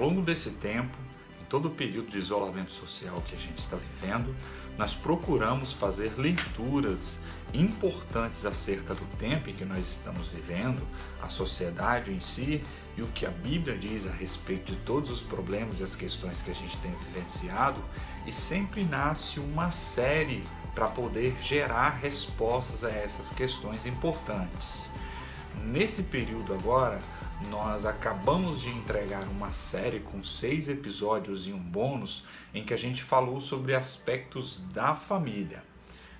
longo desse tempo, em todo o período de isolamento social que a gente está vivendo, nós procuramos fazer leituras importantes acerca do tempo em que nós estamos vivendo, a sociedade em si e o que a Bíblia diz a respeito de todos os problemas e as questões que a gente tem vivenciado, e sempre nasce uma série para poder gerar respostas a essas questões importantes. Nesse período agora, nós acabamos de entregar uma série com 6 episódios e um bônus em que a gente falou sobre aspectos da família.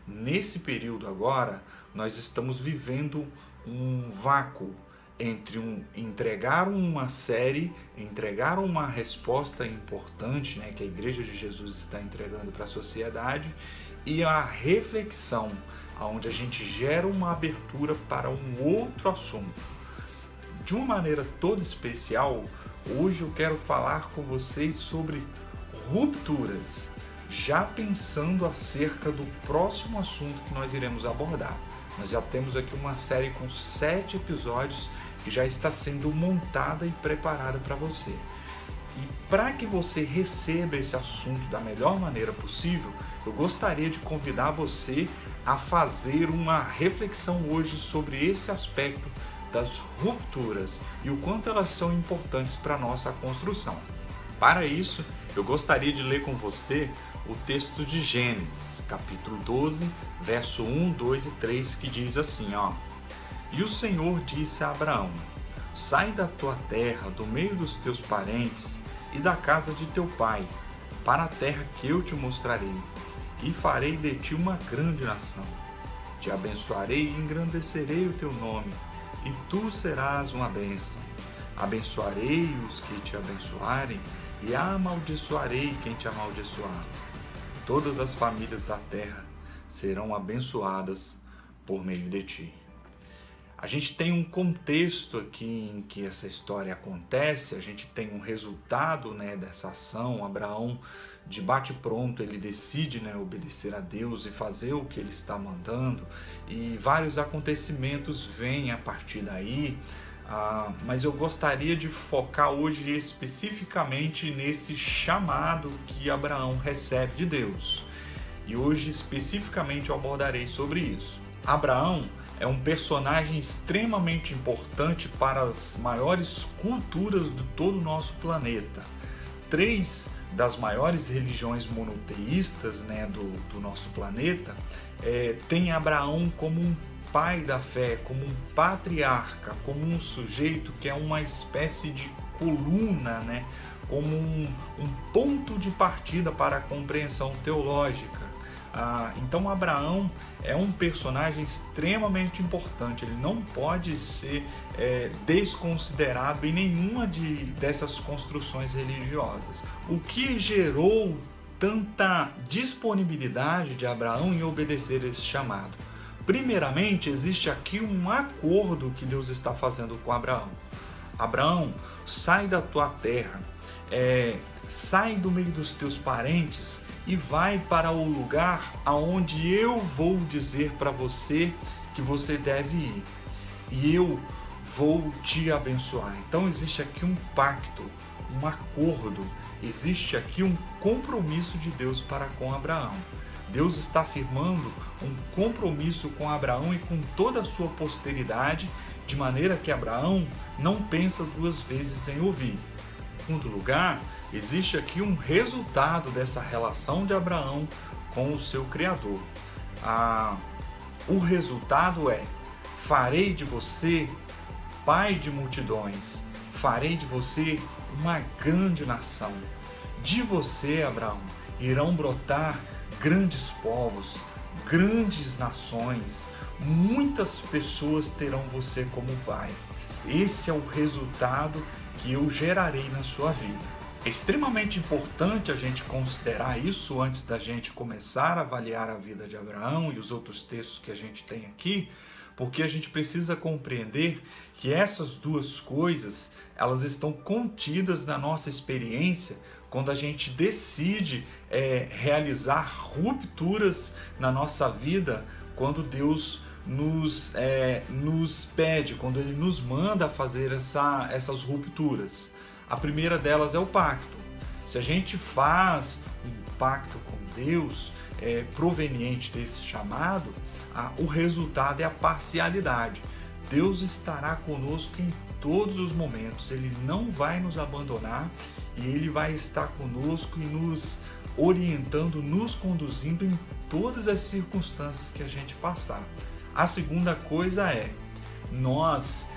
Nesse período agora, nós estamos vivendo um vácuo entre entregar uma série, entregar uma resposta importante, que a Igreja de Jesus está entregando para a sociedade, e a reflexão, onde a gente gera uma abertura para um outro assunto. De uma maneira toda especial, hoje eu quero falar com vocês sobre rupturas, já pensando acerca do próximo assunto que nós iremos abordar. Nós já temos aqui uma série com 7 episódios que já está sendo montada e preparada para você. E para que você receba esse assunto da melhor maneira possível, eu gostaria de convidar você a fazer uma reflexão hoje sobre esse aspecto das rupturas e o quanto elas são importantes para a nossa construção. Para isso, eu gostaria de ler com você o texto de Gênesis, capítulo 12, verso 1, 2 e 3, que diz assim, E o Senhor disse a Abraão, sai da tua terra, do meio dos teus parentes e da casa de teu pai, para a terra que eu te mostrarei, e farei de ti uma grande nação. Te abençoarei e engrandecerei o teu nome, e tu serás uma bênção. Abençoarei os que te abençoarem, e amaldiçoarei quem te amaldiçoar. Todas as famílias da terra serão abençoadas por meio de ti. A gente tem um contexto aqui em que essa história acontece, a gente tem um resultado dessa ação. Abraão, de bate-pronto, ele decide obedecer a Deus e fazer o que ele está mandando, e vários acontecimentos vêm a partir daí, mas eu gostaria de focar hoje especificamente nesse chamado que Abraão recebe de Deus. E hoje especificamente eu abordarei sobre isso. Abraão é um personagem extremamente importante para as maiores culturas de todo o nosso planeta. 3 das maiores religiões monoteístas do nosso planeta têm Abraão como um pai da fé, como um patriarca, como um sujeito que é uma espécie de coluna, como um ponto de partida para a compreensão teológica. Então Abraão é um personagem extremamente importante, ele não pode ser desconsiderado em nenhuma dessas construções religiosas. O que gerou tanta disponibilidade de Abraão em obedecer esse chamado? Primeiramente, existe aqui um acordo que Deus está fazendo com Abraão. Abraão, sai da tua terra, sai do meio dos teus parentes e vai para o lugar aonde eu vou dizer para você que você deve ir. E eu vou te abençoar. Então existe aqui um pacto, um acordo, existe aqui um compromisso de Deus para com Abraão. Deus está afirmando um compromisso com Abraão e com toda a sua posteridade, de maneira que Abraão não pensa 2 vezes em ouvir. Em segundo lugar, existe aqui um resultado dessa relação de Abraão com o seu Criador. O resultado é: farei de você pai de multidões, farei de você uma grande nação. De você, Abraão, irão brotar grandes povos, grandes nações, muitas pessoas terão você como pai. Esse é o resultado que eu gerarei na sua vida. É extremamente importante a gente considerar isso antes da gente começar a avaliar a vida de Abraão e os outros textos que a gente tem aqui, porque a gente precisa compreender que essas 2 coisas, elas estão contidas na nossa experiência quando a gente decide realizar rupturas na nossa vida, quando Deus nos pede, quando Ele nos manda fazer essas rupturas. A primeira delas é o pacto. Se a gente faz um pacto com Deus, proveniente desse chamado, o resultado é a parcialidade. Deus estará conosco em todos os momentos, Ele não vai nos abandonar e Ele vai estar conosco e nos orientando, nos conduzindo em todas as circunstâncias que a gente passar. A segunda coisa nós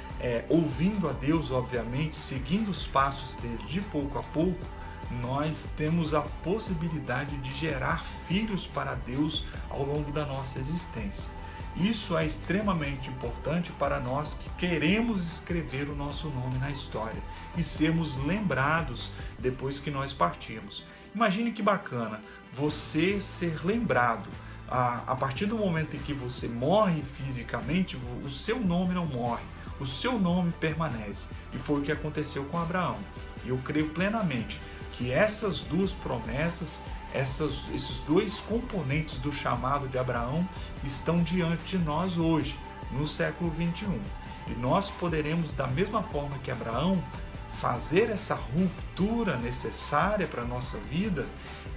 ouvindo a Deus, obviamente, seguindo os passos dele de pouco a pouco, nós temos a possibilidade de gerar filhos para Deus ao longo da nossa existência. Isso é extremamente importante para nós que queremos escrever o nosso nome na história e sermos lembrados depois que nós partirmos. Imagine que bacana você ser lembrado. A partir do momento em que você morre fisicamente, o seu nome não morre, o seu nome permanece. E foi o que aconteceu com Abraão. E eu creio plenamente que essas duas promessas, esses dois componentes do chamado de Abraão estão diante de nós hoje, no século 21. E nós poderemos, da mesma forma que Abraão, fazer essa ruptura necessária para a nossa vida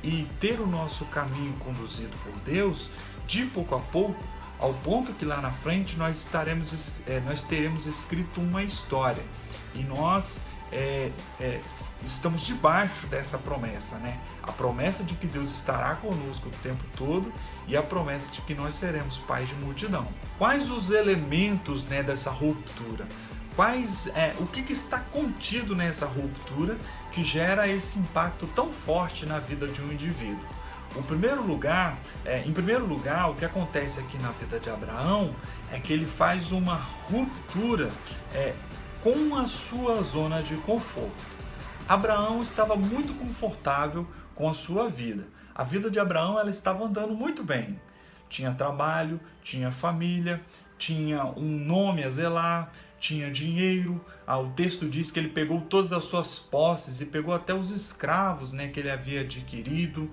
e ter o nosso caminho conduzido por Deus, de pouco a pouco, ao ponto que lá na frente nós teremos escrito uma história. E nós estamos debaixo dessa promessa, né? A promessa de que Deus estará conosco o tempo todo e a promessa de que nós seremos pais de multidão. Quais os elementos, né, dessa ruptura? O que está contido nessa ruptura que gera esse impacto tão forte na vida de um indivíduo? Em primeiro lugar, o que acontece aqui na vida de Abraão é que ele faz uma ruptura com a sua zona de conforto. Abraão estava muito confortável com a sua vida. A vida de Abraão ela estava andando muito bem. Tinha trabalho, tinha família, tinha um nome a zelar, tinha dinheiro. O texto diz que ele pegou todas as suas posses e pegou até os escravos, né, que ele havia adquirido.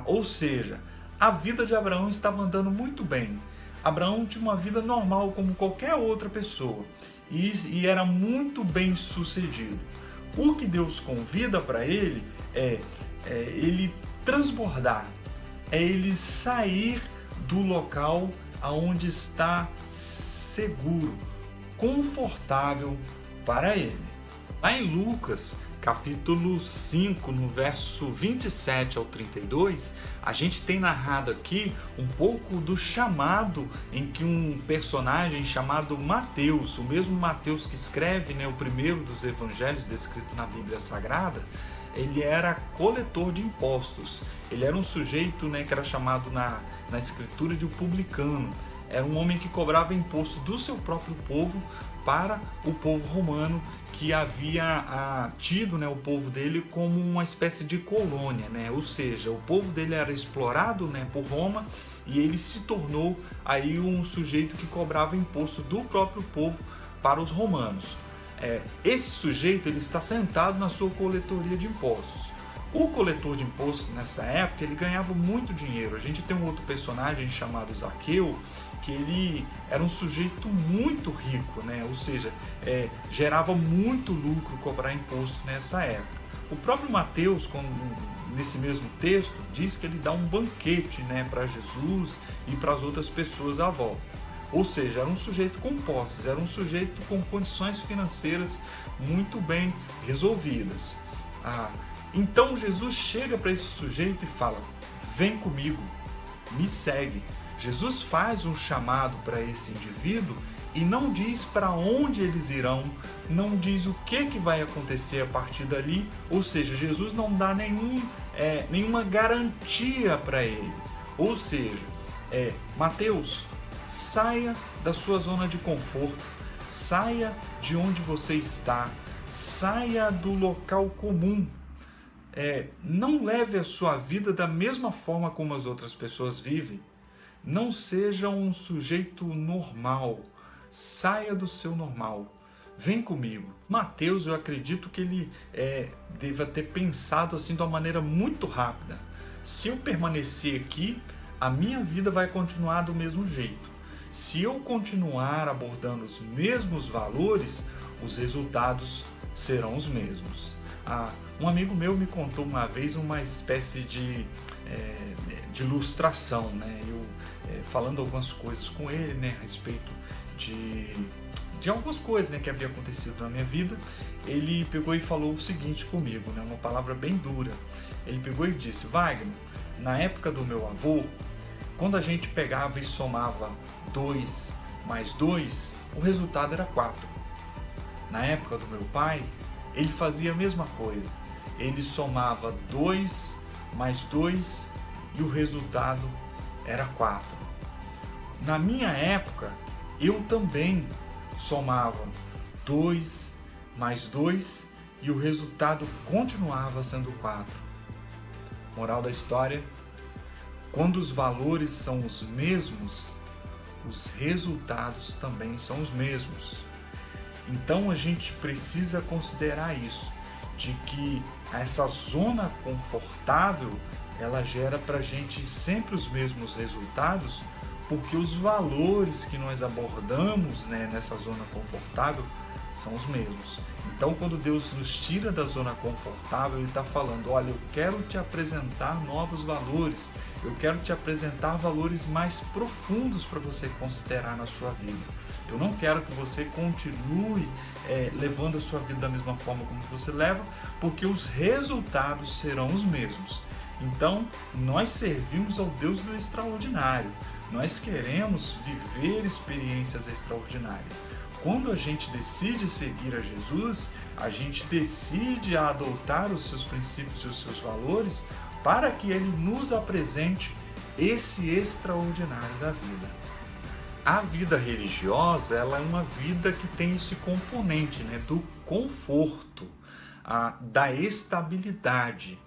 Ou seja, a vida de Abraão estava andando muito bem. Abraão tinha uma vida normal como qualquer outra pessoa e era muito bem sucedido. O que Deus convida para ele é ele transbordar, é ele sair do local aonde está seguro, confortável para ele. Lá em Lucas, capítulo 5, no verso 27 ao 32, a gente tem narrado aqui um pouco do chamado em que um personagem chamado Mateus, o mesmo Mateus que escreve, né, o primeiro dos evangelhos descrito na Bíblia Sagrada, ele era coletor de impostos. Ele era um sujeito, né, que era chamado na escritura de um publicano. Era um homem que cobrava imposto do seu próprio povo para o povo romano, que havia tido, né, o povo dele como uma espécie de colônia, né? Ou seja, o povo dele era explorado, né, por Roma e ele se tornou aí um sujeito que cobrava imposto do próprio povo para os romanos. Esse sujeito ele está sentado na sua coletoria de impostos. O coletor de impostos nessa época ele ganhava muito dinheiro. A gente tem um outro personagem chamado Zaqueu, que ele era um sujeito muito rico, né? Ou seja, gerava muito lucro cobrar imposto nessa época. O próprio Mateus, nesse mesmo texto, diz que ele dá um banquete, né, para Jesus e para as outras pessoas à volta. Ou seja, era um sujeito com posses, era um sujeito com condições financeiras muito bem resolvidas. Então Jesus chega para esse sujeito e fala: vem comigo, me segue. Jesus faz um chamado para esse indivíduo e não diz para onde eles irão, não diz o que vai acontecer a partir dali, ou seja, Jesus não dá nenhuma garantia para ele. Ou seja, Mateus, saia da sua zona de conforto, saia de onde você está, saia do local comum. Não leve a sua vida da mesma forma como as outras pessoas vivem. Não seja um sujeito normal. Saia do seu normal. Vem comigo. Mateus, eu acredito que ele deva ter pensado assim de uma maneira muito rápida. Se eu permanecer aqui, a minha vida vai continuar do mesmo jeito. Se eu continuar abordando os mesmos valores, os resultados serão os mesmos. Um amigo meu me contou uma vez uma espécie de ilustração, né? Eu falando algumas coisas com ele, né, a respeito de algumas coisas, né, que havia acontecido na minha vida. Ele pegou e falou o seguinte comigo, né, uma palavra bem dura. Ele pegou e disse: Wagner, na época do meu avô, quando a gente pegava e somava 2 mais 2, o resultado era 4. Na época do meu pai, ele fazia a mesma coisa. Ele somava 2 mais 2 e o resultado era 4. Na minha época, eu também somava 2 mais 2 e o resultado continuava sendo 4. Moral da história: quando os valores são os mesmos, os resultados também são os mesmos. Então a gente precisa considerar isso, de que essa zona confortável, ela gera para a gente sempre os mesmos resultados, porque os valores que nós abordamos, né, nessa zona confortável são os mesmos. Então, quando Deus nos tira da zona confortável, Ele está falando: olha, eu quero te apresentar novos valores, eu quero te apresentar valores mais profundos para você considerar na sua vida. Eu não quero que você continue levando a sua vida da mesma forma como você leva, porque os resultados serão os mesmos. Então, nós servimos ao Deus do extraordinário. Nós queremos viver experiências extraordinárias. Quando a gente decide seguir a Jesus, a gente decide adotar os seus princípios e os seus valores para que Ele nos apresente esse extraordinário da vida. A vida religiosa, ela é uma vida que tem esse componente, né, do conforto, da estabilidade.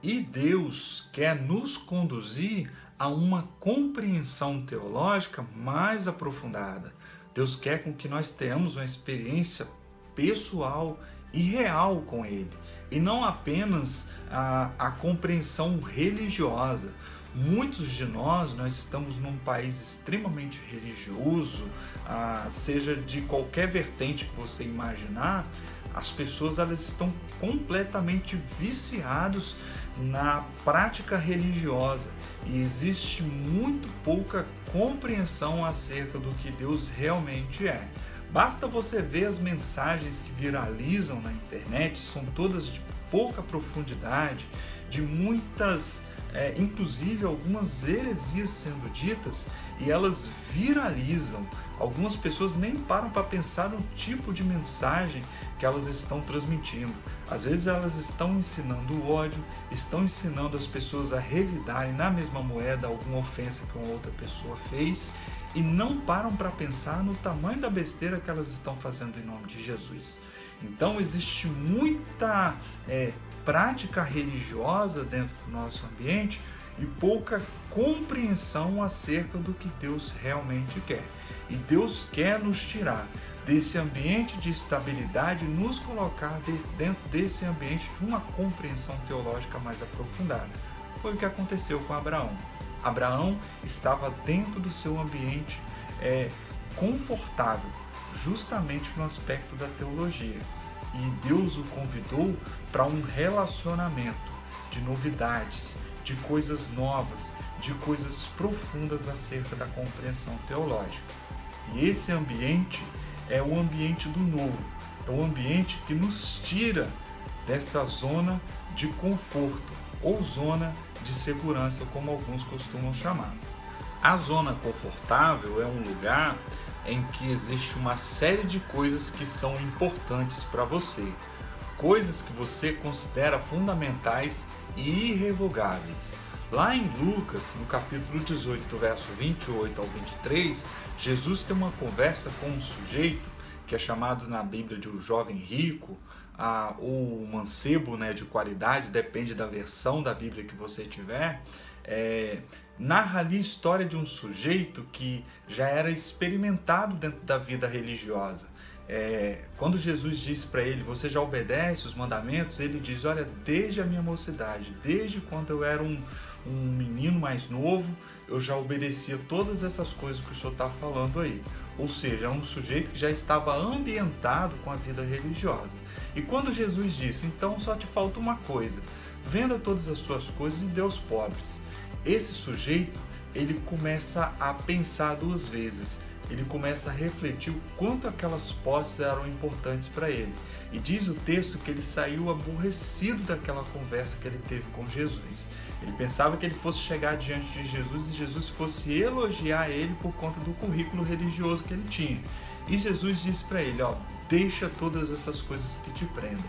E Deus quer nos conduzir a uma compreensão teológica mais aprofundada. Deus quer com que nós tenhamos uma experiência pessoal e real com Ele, e não apenas a compreensão religiosa. Muitos de nós estamos num país extremamente religioso, seja de qualquer vertente que você imaginar. As pessoas elas estão completamente viciadas na prática religiosa e existe muito pouca compreensão acerca do que Deus realmente é. Basta você ver as mensagens que viralizam na internet, são todas de pouca profundidade, de muitas, inclusive algumas heresias sendo ditas, e elas viralizam. Algumas pessoas nem param para pensar no tipo de mensagem que elas estão transmitindo. Às vezes elas estão ensinando o ódio, estão ensinando as pessoas a revidarem na mesma moeda alguma ofensa que uma outra pessoa fez, e não param para pensar no tamanho da besteira que elas estão fazendo em nome de Jesus. Então existe muita prática religiosa dentro do nosso ambiente e pouca compreensão acerca do que Deus realmente quer. E Deus quer nos tirar desse ambiente de estabilidade e nos colocar dentro desse ambiente de uma compreensão teológica mais aprofundada. Foi o que aconteceu com Abraão. Abraão estava dentro do seu ambiente confortável, justamente no aspecto da teologia. E Deus o convidou para um relacionamento de novidades, de coisas novas, de coisas profundas acerca da compreensão teológica. E esse ambiente é o ambiente do novo, é o ambiente que nos tira dessa zona de conforto ou zona de segurança, como alguns costumam chamar. A zona confortável é um lugar em que existe uma série de coisas que são importantes para você, coisas que você considera fundamentais e irrevogáveis. Lá em Lucas, no capítulo 18, do verso 28 ao 23, Jesus tem uma conversa com um sujeito que é chamado na Bíblia de um jovem rico, ou mancebo, né, de qualidade, depende da versão da Bíblia que você tiver. Narra ali a história de um sujeito que já era experimentado dentro da vida religiosa. Quando Jesus disse para ele: você já obedece os mandamentos? Ele diz: olha, desde a minha mocidade, desde quando eu era um menino mais novo, eu já obedecia todas essas coisas que o senhor está falando aí. ou seja, um sujeito que já estava ambientado com a vida religiosa. E quando Jesus disse, então só te falta uma coisa, venda todas as suas coisas e dê aos pobres. Esse sujeito, ele começa a pensar duas vezes, ele começa a refletir o quanto aquelas posses eram importantes para ele. E diz o texto que ele saiu aborrecido daquela conversa que ele teve com Jesus. Ele pensava que ele fosse chegar diante de Jesus e Jesus fosse elogiar ele por conta do currículo religioso que ele tinha. E Jesus disse para ele, deixa todas essas coisas que te prendem.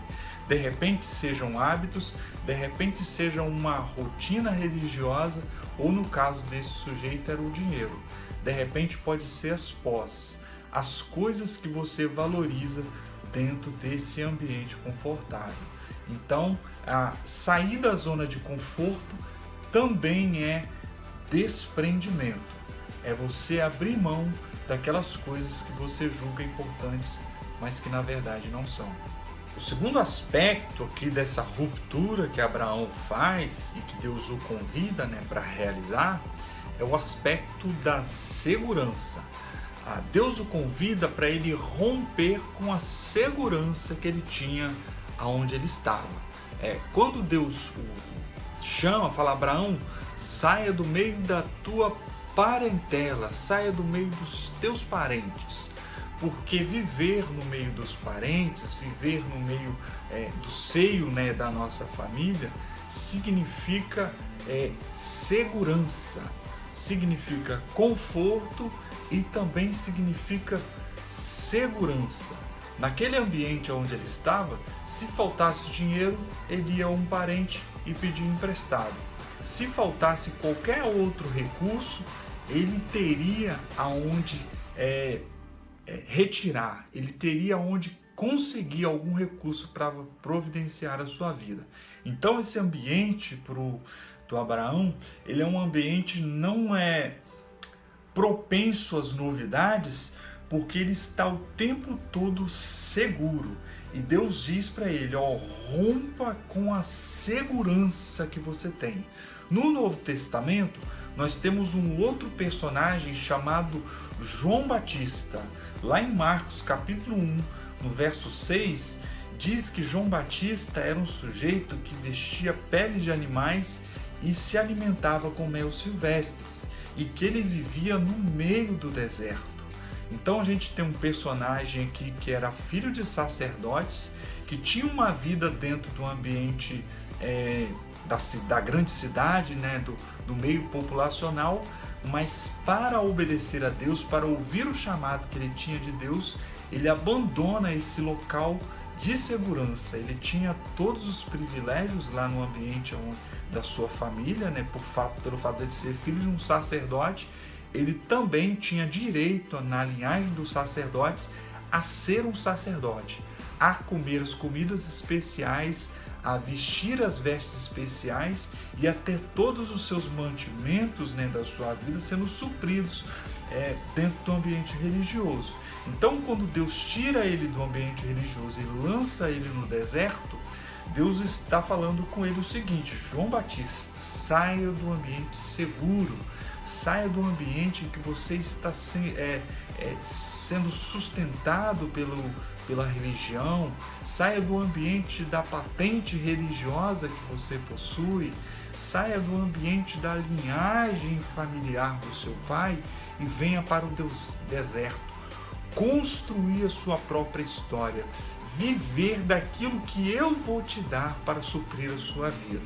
De repente sejam hábitos, de repente sejam uma rotina religiosa, ou no caso desse sujeito era o dinheiro. De repente pode ser as posses, as coisas que você valoriza dentro desse ambiente confortável. Então, sair da zona de conforto também é desprendimento. É você abrir mão daquelas coisas que você julga importantes, mas que na verdade não são. O segundo aspecto aqui dessa ruptura que Abraão faz e que Deus o convida, para realizar, é o aspecto da segurança. Deus o convida para ele romper com a segurança que ele tinha aonde ele estava. Quando Deus o chama, fala, Abraão, saia do meio da tua parentela, saia do meio dos teus parentes, porque viver no meio dos parentes, viver no meio do seio, da nossa família, significa segurança, significa conforto e também significa segurança. Naquele ambiente onde ele estava, se faltasse dinheiro, ele ia a um parente e pedia emprestado. Se faltasse qualquer outro recurso, ele teria aonde retirar, ele teria onde conseguir algum recurso para providenciar a sua vida. Então esse ambiente do Abraão, ele é um ambiente não propenso às novidades, porque ele está o tempo todo seguro. E Deus diz para ele, rompa com a segurança que você tem. No Novo Testamento, nós temos um outro personagem chamado João Batista. Lá em Marcos capítulo 1, no verso 6, diz que João Batista era um sujeito que vestia pele de animais e se alimentava com mel silvestres, e que ele vivia no meio do deserto. Então a gente tem um personagem aqui que era filho de sacerdotes, que tinha uma vida dentro do ambiente da grande cidade, do meio populacional, mas para obedecer a Deus, para ouvir o chamado que ele tinha de Deus, ele abandona esse local de segurança. Ele tinha todos os privilégios lá no ambiente da sua família, pelo fato de ser filho de um sacerdote. Ele também tinha direito, na linhagem dos sacerdotes, a ser um sacerdote, a comer as comidas especiais, a vestir as vestes especiais e a ter todos os seus mantimentos da sua vida sendo supridos dentro do ambiente religioso. Então, quando Deus tira ele do ambiente religioso e lança ele no deserto, Deus está falando com ele o seguinte: João Batista, saia do ambiente seguro, saia do ambiente em que você está sendo sustentado pela religião, saia do ambiente da patente religiosa que você possui, saia do ambiente da linhagem familiar do seu pai e venha para o deserto, construir a sua própria história, viver daquilo que eu vou te dar para suprir a sua vida.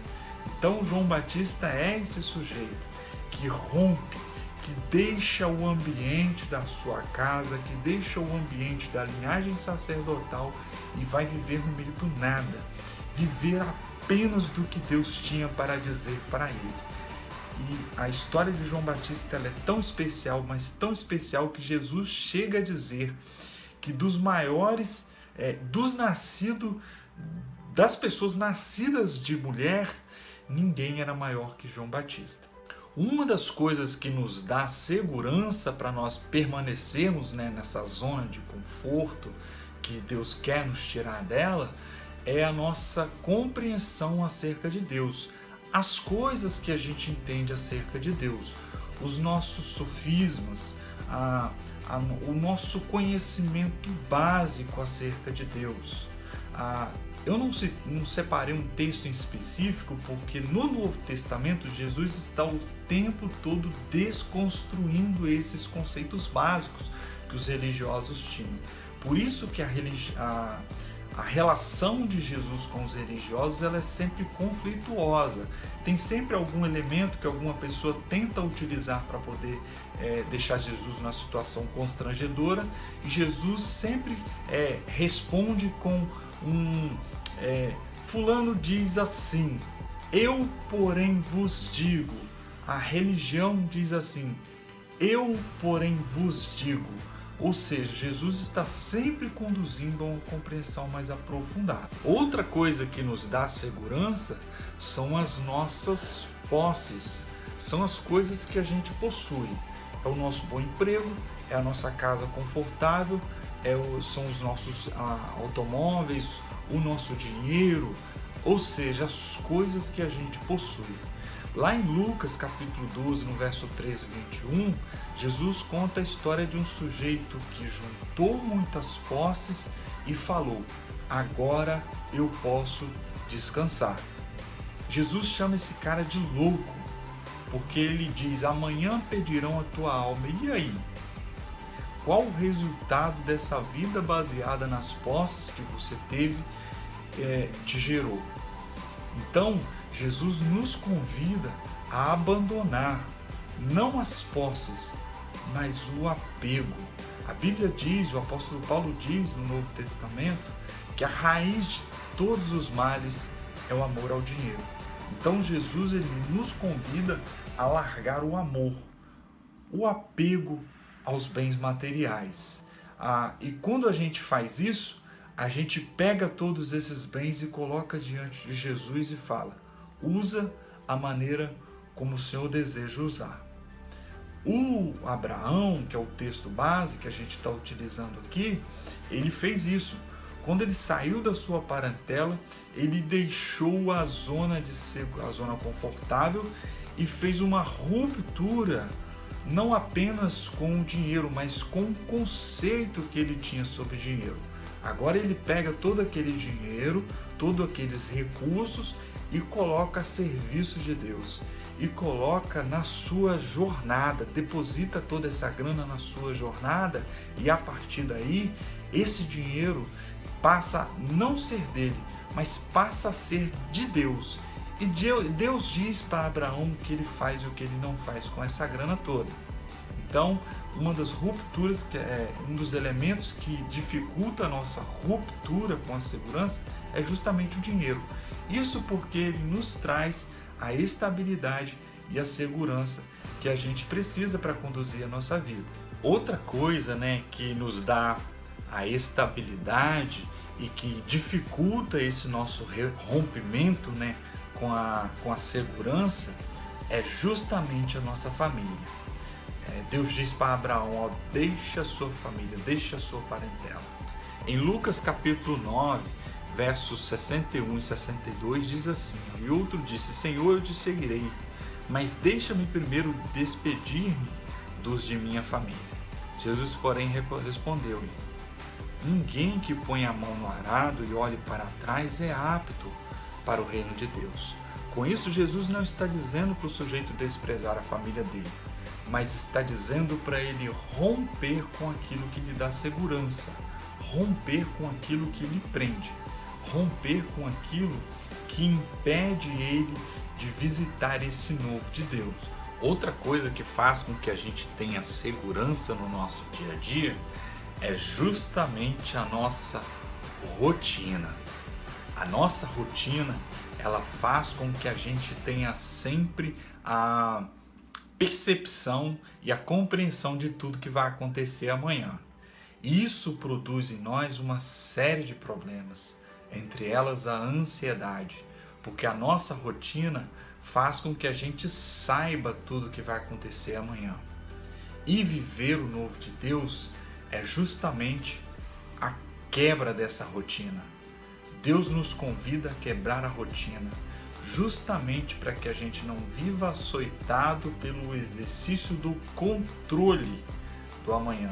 Então João Batista é esse sujeito que rompe, que deixa o ambiente da sua casa, que deixa o ambiente da linhagem sacerdotal e vai viver no meio do nada, viver apenas do que Deus tinha para dizer para ele. E a história de João Batista ela é tão especial, mas tão especial, que Jesus chega a dizer que dos maiores, das pessoas nascidas de mulher, ninguém era maior que João Batista. Uma das coisas que nos dá segurança para nós permanecermos nessa zona de conforto que Deus quer nos tirar dela é a nossa compreensão acerca de Deus, as coisas que a gente entende acerca de Deus, os nossos sofismas, o nosso conhecimento básico acerca de Deus. Eu não separei um texto em específico, porque no Novo Testamento Jesus está o tempo todo desconstruindo esses conceitos básicos que os religiosos tinham. Por isso que a relação de Jesus com os religiosos ela é sempre conflituosa. Tem sempre algum elemento que alguma pessoa tenta utilizar para poder deixar Jesus numa situação constrangedora, e Jesus sempre responde com fulano diz assim, eu porém vos digo. A religião diz assim, eu porém vos digo. Ou seja, Jesus está sempre conduzindo a uma compreensão mais aprofundada. Outra coisa que nos dá segurança são as nossas posses, são as coisas que a gente possui. É o nosso bom emprego, é a nossa casa confortável, são os nossos automóveis, o nosso dinheiro, ou seja, as coisas que a gente possui. Lá em Lucas capítulo 12, no verso 13 e 21, Jesus conta a história de um sujeito que juntou muitas posses e falou, agora eu posso descansar. Jesus chama esse cara de louco, porque ele diz, amanhã pedirão a tua alma, e aí? Qual o resultado dessa vida baseada nas posses que você teve, te gerou? Então, Jesus nos convida a abandonar não as posses, mas o apego. A Bíblia diz, o apóstolo Paulo diz no Novo Testamento, que a raiz de todos os males é o amor ao dinheiro. Então Jesus ele nos convida a largar o amor, o apego aos bens materiais. E quando a gente faz isso, a gente pega todos esses bens e coloca diante de Jesus e fala, usa a maneira como o Senhor deseja usar. O Abraão, que é o texto base que a gente está utilizando aqui, ele fez isso. Quando ele saiu da sua parentela, ele deixou a zona confortável e fez uma ruptura, não apenas com o dinheiro, mas com o conceito que ele tinha sobre dinheiro. Agora ele pega todo aquele dinheiro, todos aqueles recursos e coloca a serviço de Deus. E coloca na sua jornada, deposita toda essa grana na sua jornada, e a partir daí, esse dinheiro passa a não ser dele, mas passa a ser de Deus. E Deus diz para Abraão o que ele faz e o que ele não faz com essa grana toda. Então, uma das rupturas, um dos elementos que dificulta a nossa ruptura com a segurança é justamente o dinheiro. Isso porque ele nos traz a estabilidade e a segurança que a gente precisa para conduzir a nossa vida. Outra coisa, que nos dá a estabilidade e que dificulta esse nosso rompimento, com a segurança, é justamente a nossa família. Deus diz para Abraão, deixa a sua família, deixa a sua parentela. Em Lucas capítulo 9, versos 61 e 62 diz assim, e outro disse, Senhor, eu te seguirei, mas deixa-me primeiro despedir-me dos de minha família. Jesus, porém, respondeu-lhe, ninguém que põe a mão no arado e olhe para trás é apto para o reino de Deus. Com isso, Jesus não está dizendo para o sujeito desprezar a família dele, mas está dizendo para ele romper com aquilo que lhe dá segurança, romper com aquilo que lhe prende, romper com aquilo que impede ele de visitar esse novo de Deus. Outra coisa que faz com que a gente tenha segurança no nosso dia a dia é justamente a nossa rotina. A nossa rotina, ela faz com que a gente tenha sempre a percepção e a compreensão de tudo que vai acontecer amanhã. Isso produz em nós uma série de problemas, entre elas a ansiedade, porque a nossa rotina faz com que a gente saiba tudo que vai acontecer amanhã. E viver o novo de Deus é justamente a quebra dessa rotina. Deus nos convida a quebrar a rotina, justamente para que a gente não viva açoitado pelo exercício do controle do amanhã.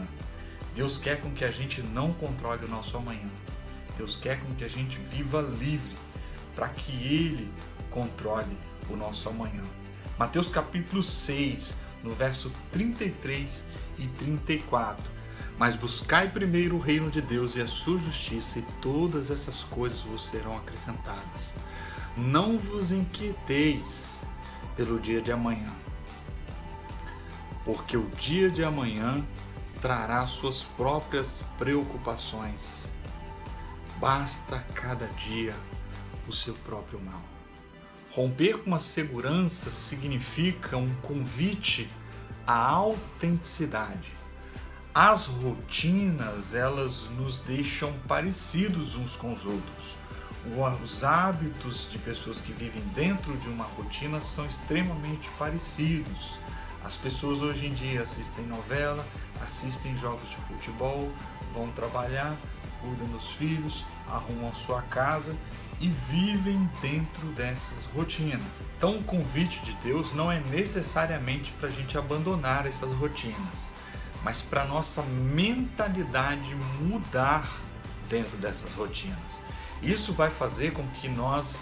Deus quer com que a gente não controle o nosso amanhã. Deus quer com que a gente viva livre, para que Ele controle o nosso amanhã. Mateus capítulo 6, no verso 33 e 34. Mas buscai primeiro o reino de Deus e a sua justiça, e todas essas coisas vos serão acrescentadas. Não vos inquieteis pelo dia de amanhã, porque o dia de amanhã trará suas próprias preocupações. Basta cada dia o seu próprio mal. Romper com a segurança significa um convite à autenticidade. As rotinas, elas nos deixam parecidos uns com os outros. Os hábitos de pessoas que vivem dentro de uma rotina são extremamente parecidos. As pessoas hoje em dia assistem novela, assistem jogos de futebol, vão trabalhar, cuidam dos filhos, arrumam sua casa e vivem dentro dessas rotinas. Então o convite de Deus não é necessariamente para a gente abandonar essas rotinas, mas para a nossa mentalidade mudar dentro dessas rotinas. Isso vai fazer com que nós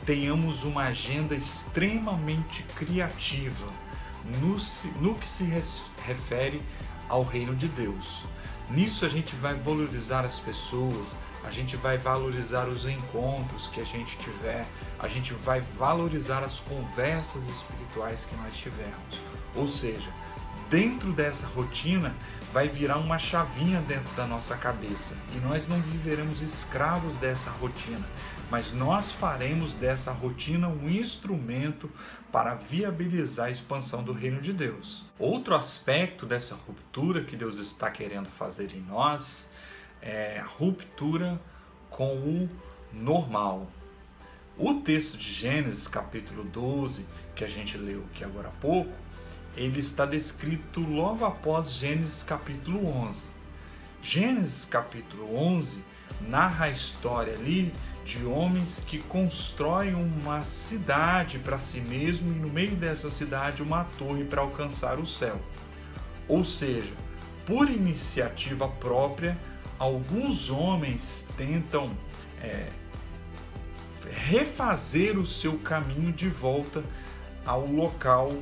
tenhamos uma agenda extremamente criativa no que se refere ao reino de Deus. Nisso a gente vai valorizar as pessoas, a gente vai valorizar os encontros que a gente tiver, a gente vai valorizar as conversas espirituais que nós tivermos. Ou seja, dentro dessa rotina vai virar uma chavinha dentro da nossa cabeça e nós não viveremos escravos dessa rotina, mas nós faremos dessa rotina um instrumento para viabilizar a expansão do reino de Deus. Outro aspecto dessa ruptura que Deus está querendo fazer em nós é a ruptura com o normal. O texto de Gênesis, capítulo 12, que a gente leu aqui agora há pouco, ele está descrito logo após Gênesis capítulo 11. Gênesis capítulo 11 narra a história ali de homens que constroem uma cidade para si mesmo e no meio dessa cidade uma torre para alcançar o céu. Ou seja, por iniciativa própria, alguns homens tentam refazer o seu caminho de volta ao local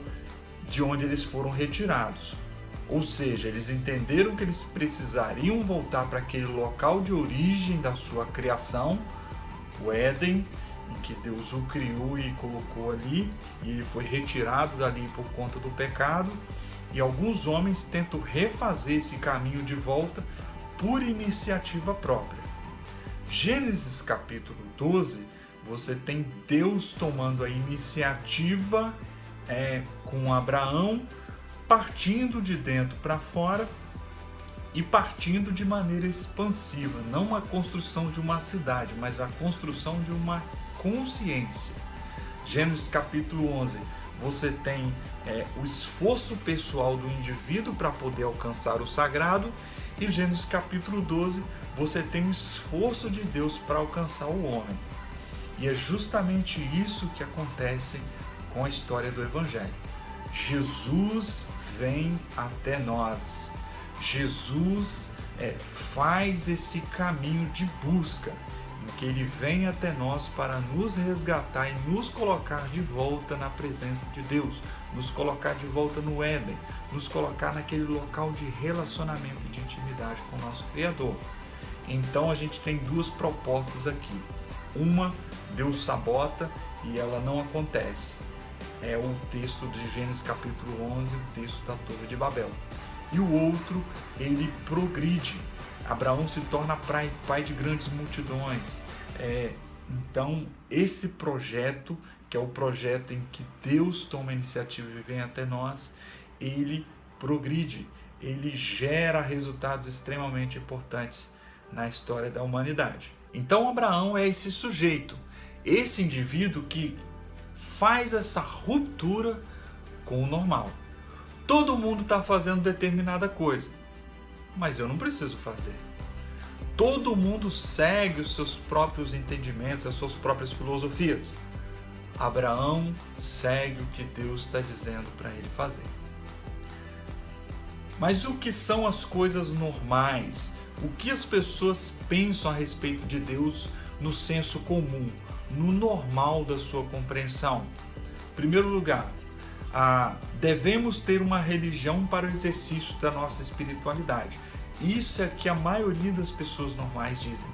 de onde eles foram retirados. Ou seja, eles entenderam que eles precisariam voltar para aquele local de origem da sua criação, o Éden, em que Deus o criou e colocou ali, e ele foi retirado dali por conta do pecado, e alguns homens tentam refazer esse caminho de volta por iniciativa própria. Gênesis capítulo 12, você tem Deus tomando a iniciativa com Abraão, partindo de dentro para fora e partindo de maneira expansiva, não a construção de uma cidade, mas a construção de uma consciência. Gênesis capítulo 11, você tem o esforço pessoal do indivíduo para poder alcançar o sagrado, e Gênesis capítulo 12, você tem o esforço de Deus para alcançar o homem. E é justamente isso que acontece com a história do Evangelho. Jesus vem até nós. Jesus faz esse caminho de busca, em que Ele vem até nós para nos resgatar e nos colocar de volta na presença de Deus, nos colocar de volta no Éden, nos colocar naquele local de relacionamento e de intimidade com o nosso Criador. Então a gente tem duas propostas aqui. Uma, Deus sabota e ela não acontece. É o texto de Gênesis capítulo 11, o texto da Torre de Babel. E o outro, ele progride. Abraão se torna pai de grandes multidões. Então, esse projeto, que é o projeto em que Deus toma a iniciativa e vem até nós, ele progride, ele gera resultados extremamente importantes na história da humanidade. Então, Abraão é esse sujeito, esse indivíduo que faz essa ruptura com o normal. Todo mundo está fazendo determinada coisa, mas eu não preciso fazer. Todo mundo segue os seus próprios entendimentos, as suas próprias filosofias. Abraão segue o que Deus está dizendo para ele fazer. Mas o que são as coisas normais? O que as pessoas pensam a respeito de Deus no senso comum, no normal da sua compreensão? Em primeiro lugar, devemos ter uma religião para o exercício da nossa espiritualidade. Isso é que a maioria das pessoas normais dizem.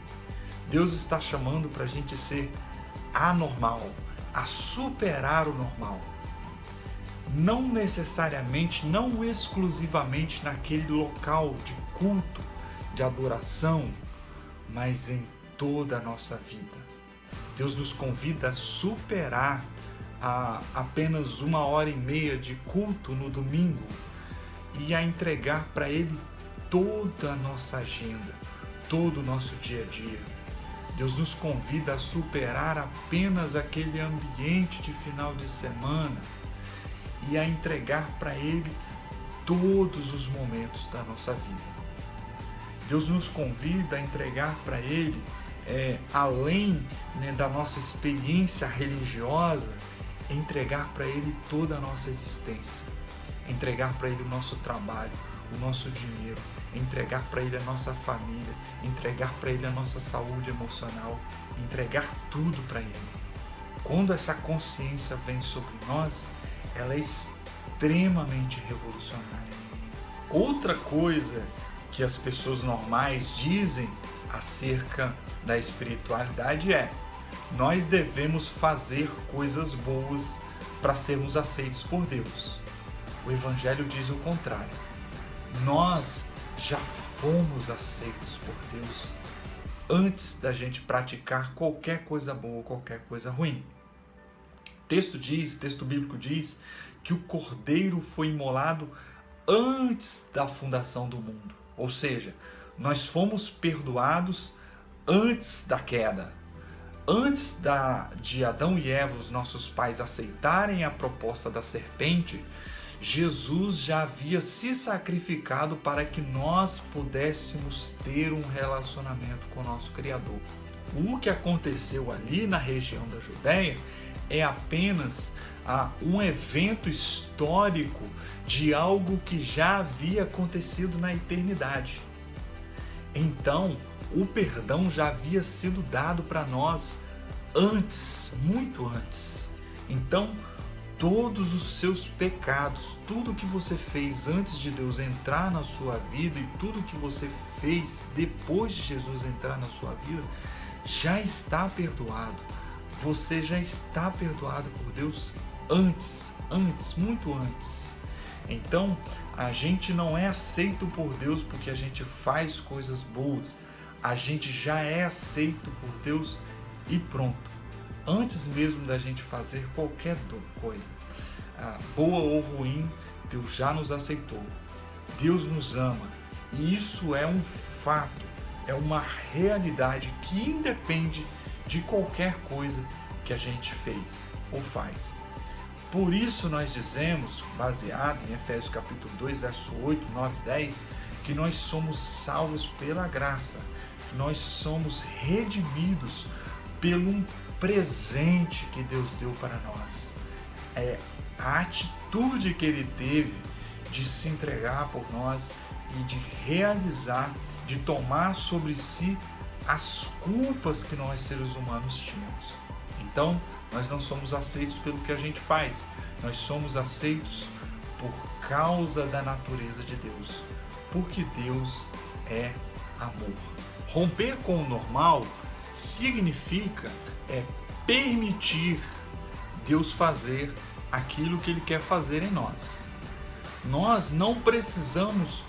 Deus está chamando para a gente ser anormal, a superar o normal. Não necessariamente, não exclusivamente naquele local de culto, de adoração, mas em toda a nossa vida. Deus nos convida a superar apenas 1h30 de culto no domingo e a entregar para Ele toda a nossa agenda, todo o nosso dia a dia. Deus nos convida a superar apenas aquele ambiente de final de semana e a entregar para Ele todos os momentos da nossa vida. Deus nos convida a entregar para Ele, além da nossa experiência religiosa, entregar para Ele toda a nossa existência, entregar para Ele o nosso trabalho, o nosso dinheiro, entregar para Ele a nossa família, entregar para Ele a nossa saúde emocional, entregar tudo para Ele. Quando essa consciência vem sobre nós, ela é extremamente revolucionária. Outra coisa que as pessoas normais dizem acerca da espiritualidade nós devemos fazer coisas boas para sermos aceitos por Deus. O Evangelho diz o contrário. Nós já fomos aceitos por Deus antes da gente praticar qualquer coisa boa ou qualquer coisa ruim. O texto bíblico diz que o Cordeiro foi imolado antes da fundação do mundo. Ou seja, nós fomos perdoados antes da queda. Antes de Adão e Eva, os nossos pais, aceitarem a proposta da serpente, Jesus já havia se sacrificado para que nós pudéssemos ter um relacionamento com o nosso Criador. O que aconteceu ali na região da Judéia é apenas um evento histórico de algo que já havia acontecido na eternidade. Então, o perdão já havia sido dado para nós antes, muito antes. Então, todos os seus pecados, tudo que você fez antes de Deus entrar na sua vida e tudo que você fez depois de Jesus entrar na sua vida, já está perdoado. Você já está perdoado por Deus antes, muito antes. Então, a gente não é aceito por Deus porque a gente faz coisas boas. A gente já é aceito por Deus e pronto. Antes mesmo da gente fazer qualquer coisa, boa ou ruim, Deus já nos aceitou. Deus nos ama. E isso é um fato, é uma realidade que independe de qualquer coisa que a gente fez ou faz. Por isso nós dizemos, baseado em Efésios capítulo 2, verso 8, 9 e 10, que nós somos salvos pela graça, que nós somos redimidos pelo um presente que Deus deu para nós. É a atitude que Ele teve de se entregar por nós e de realizar, de tomar sobre si as culpas que nós seres humanos tínhamos. Então, nós não somos aceitos pelo que a gente faz, nós somos aceitos por causa da natureza de Deus, porque Deus é amor. Romper com o normal significa permitir Deus fazer aquilo que Ele quer fazer em nós. Nós não precisamos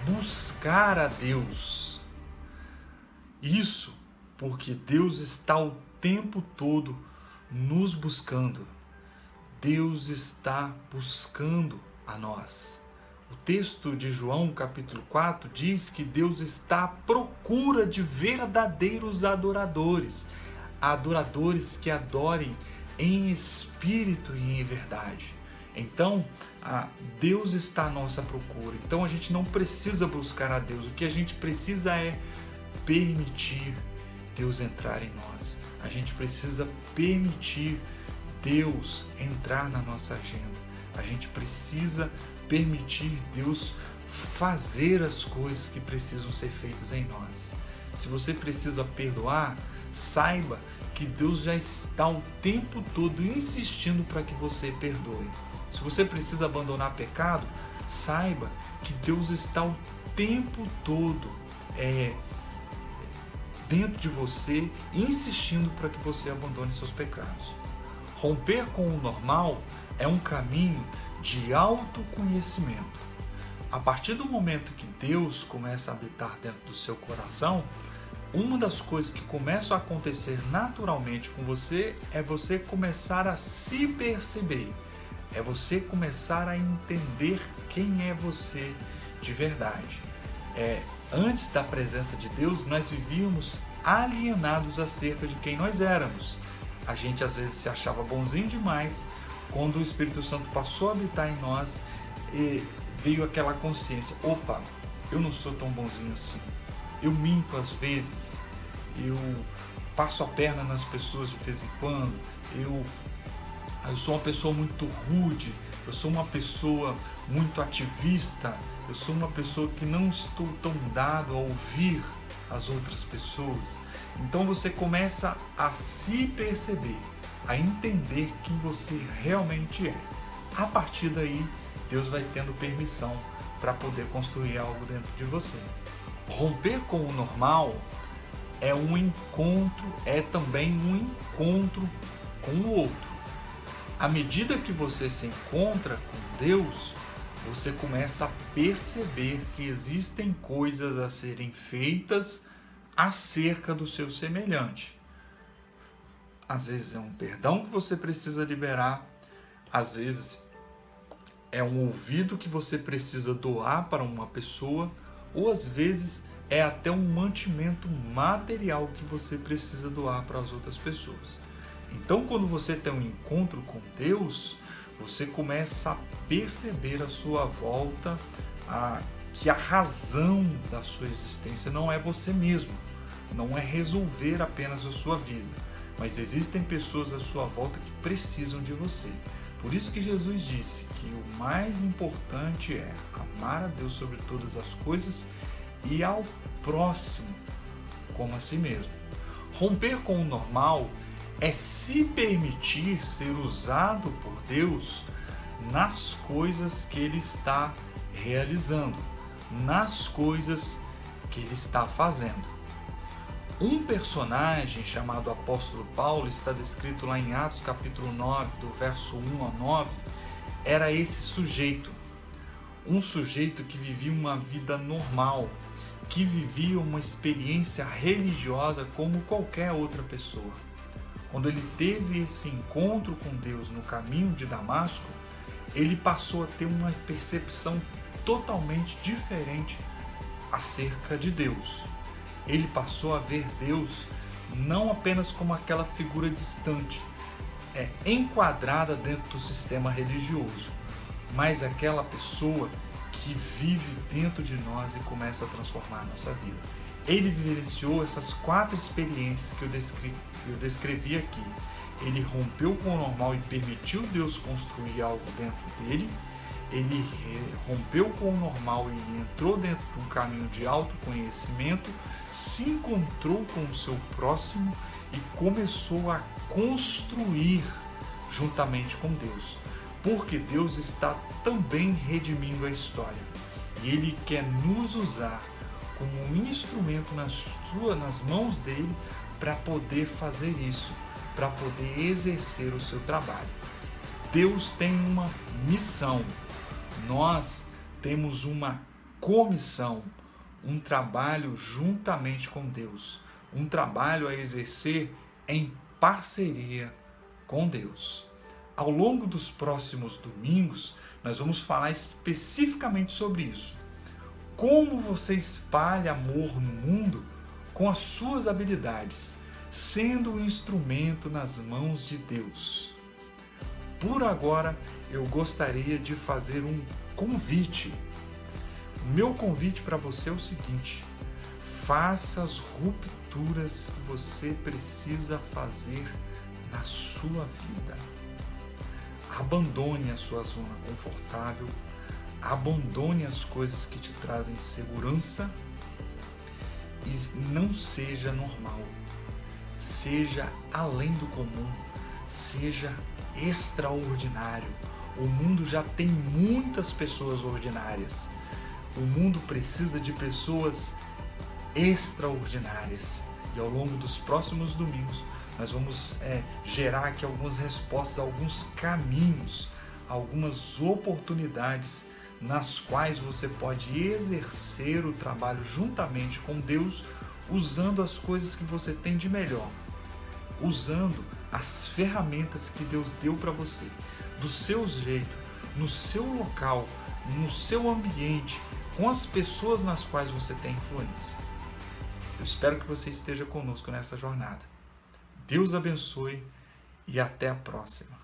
buscar a Deus. Isso porque Deus está o tempo todo nos buscando. Deus está buscando a nós. O texto de João, capítulo 4, diz que Deus está à procura de verdadeiros adoradores. Adoradores que adorem em espírito e em verdade. Então, Deus está à nossa procura. Então, a gente não precisa buscar a Deus. O que a gente precisa é permitir Deus entrar em nós. A gente precisa permitir Deus entrar na nossa agenda. A gente precisa permitir Deus fazer as coisas que precisam ser feitas em nós. Se você precisa perdoar, saiba que Deus já está o tempo todo insistindo para que você perdoe. Se você precisa abandonar pecado, saiba que Deus está o tempo todo dentro de você, insistindo para que você abandone seus pecados. Romper com o normal é um caminho de autoconhecimento. A partir do momento que Deus começa a habitar dentro do seu coração, uma das coisas que começa a acontecer naturalmente com você é você começar a se perceber, é você começar a entender quem é você de verdade. Antes da presença de Deus, nós vivíamos alienados acerca de quem nós éramos. A gente às vezes se achava bonzinho demais. Quando o Espírito Santo passou a habitar em nós, veio aquela consciência: opa, eu não sou tão bonzinho assim. Eu minto às vezes, eu passo a perna nas pessoas de vez em quando, eu sou uma pessoa muito rude, eu sou uma pessoa muito ativista, eu sou uma pessoa que não estou tão dado a ouvir as outras pessoas. Então você começa a se perceber, a entender quem você realmente é. A partir daí, Deus vai tendo permissão para poder construir algo dentro de você. Romper com o normal é também um encontro com o outro. À medida que você se encontra com Deus, você começa a perceber que existem coisas a serem feitas acerca do seu semelhante. Às vezes é um perdão que você precisa liberar, às vezes é um ouvido que você precisa doar para uma pessoa, ou às vezes é até um mantimento material que você precisa doar para as outras pessoas. Então, quando você tem um encontro com Deus, você começa a perceber à sua volta que a razão da sua existência não é você mesmo, não é resolver apenas a sua vida, mas existem pessoas à sua volta que precisam de você. Por isso que Jesus disse que o mais importante é amar a Deus sobre todas as coisas e ao próximo como a si mesmo. Romper com o normal é se permitir ser usado por Deus nas coisas que Ele está realizando, nas coisas que Ele está fazendo. Um personagem chamado Apóstolo Paulo, está descrito lá em Atos capítulo 9, do verso 1 a 9, era esse sujeito. Um sujeito que vivia uma vida normal, que vivia uma experiência religiosa como qualquer outra pessoa. Quando ele teve esse encontro com Deus no caminho de Damasco, ele passou a ter uma percepção totalmente diferente acerca de Deus. Ele passou a ver Deus não apenas como aquela figura distante, enquadrada dentro do sistema religioso, mas aquela pessoa que vive dentro de nós e começa a transformar a nossa vida. Ele vivenciou essas 4 experiências que eu descrevi aqui. Ele rompeu com o normal e permitiu Deus construir algo dentro dele. Ele rompeu com o normal e entrou dentro de um caminho de autoconhecimento, se encontrou com o seu próximo e começou a construir juntamente com Deus. Porque Deus está também redimindo a história. E Ele quer nos usar como um instrumento nas mãos dele para poder fazer isso, para poder exercer o seu trabalho. Deus tem uma missão, nós temos uma comissão, um trabalho juntamente com Deus, um trabalho a exercer em parceria com Deus. Ao longo dos próximos domingos, nós vamos falar especificamente sobre isso. Como você espalha amor no mundo com as suas habilidades, sendo um instrumento nas mãos de Deus. Por agora, eu gostaria de fazer um convite. O meu convite para você é o seguinte: faça as rupturas que você precisa fazer na sua vida. Abandone a sua zona confortável, Abandone as coisas que te trazem segurança e não seja normal. Seja além do comum, seja extraordinário. O mundo já tem muitas pessoas ordinárias. O mundo precisa de pessoas extraordinárias. E ao longo dos próximos domingos, nós vamos gerar aqui algumas respostas, alguns caminhos, algumas oportunidades nas quais você pode exercer o trabalho juntamente com Deus, usando as coisas que você tem de melhor, usando as ferramentas que Deus deu para você, do seu jeito, no seu local, no seu ambiente, com as pessoas nas quais você tem influência. Eu espero que você esteja conosco nessa jornada. Deus abençoe e até a próxima.